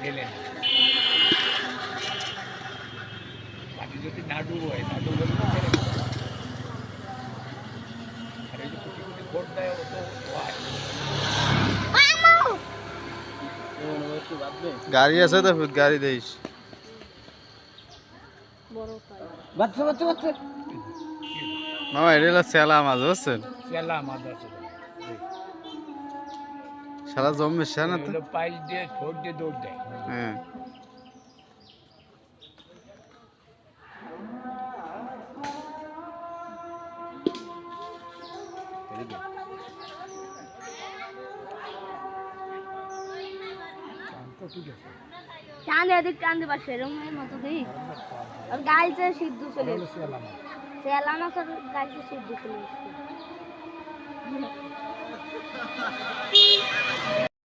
ঢেলে না পানি যদি না ডুবোয় না ডুবোলে তো ঢেলে না আর এই যে কুটি কুটি ভোট দেয় ও তো হয় গাড়ি আছে তো গাড়ি দেইস বাচ্চা বাচ্চা বাচ্চা মামা এটা হলো সেলা মাছ বুঝছেন চেলা মাছ আছে সারা জমবে সে না তো এগুলো পাইল দিয়ে ঠোঁট দিয়ে দৌড় দেয় হ্যাঁ চাঁদ এদিক টানতে পারছে এরকমের মতো দিই আর গাইছে সিদ্ধ চলে এসছে চেলা মাছের গাইছে সিদ্ধ চলে এসছে